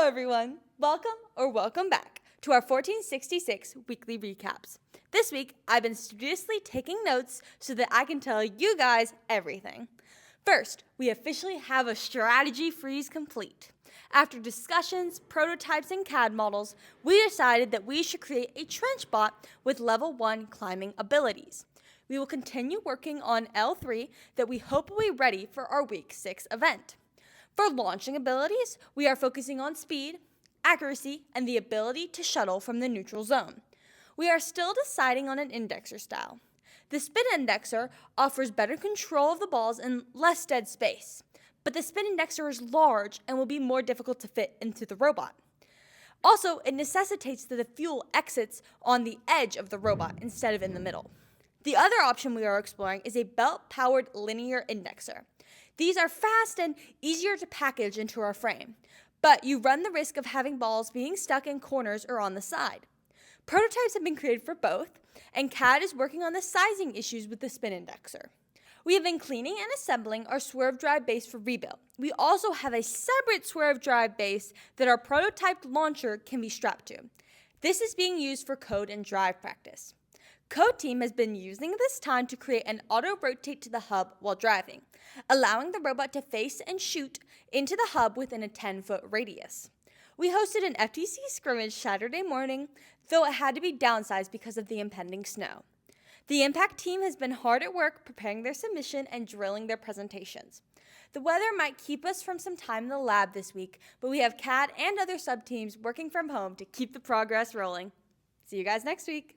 Hello everyone! Welcome back to our 1466 weekly recaps. This week, I've been studiously taking notes so that I can tell you guys everything. First, we officially have a strategy freeze complete. After discussions, prototypes, and CAD models, we decided that we should create a trench bot with level 1 climbing abilities. We will continue working on L3 that we hope will be ready for our week 6 event. For launching abilities, we are focusing on speed, accuracy, and the ability to shuttle from the neutral zone. We are still deciding on an indexer style. The spin indexer offers better control of the balls and less dead space, but the spin indexer is large and will be more difficult to fit into the robot. Also, it necessitates that the fuel exits on the edge of the robot instead of in the middle. The other option we are exploring is a belt-powered linear indexer. These are fast and easier to package into our frame, but you run the risk of having balls being stuck in corners or on the side. Prototypes have been created for both, and CAD is working on the sizing issues with the spin indexer. We have been cleaning and assembling our swerve drive base for rebuild. We also have a separate swerve drive base that our prototyped launcher can be strapped to. This is being used for code and drive practice. Code team has been using this time to create an auto rotate to the hub while driving, allowing the robot to face and shoot into the hub within a 10-foot radius. We hosted an FTC scrimmage Saturday morning, though it had to be downsized because of the impending snow. The Impact team has been hard at work preparing their submission and drilling their presentations. The weather might keep us from some time in the lab this week, but we have CAD and other sub-teams working from home to keep the progress rolling. See you guys next week.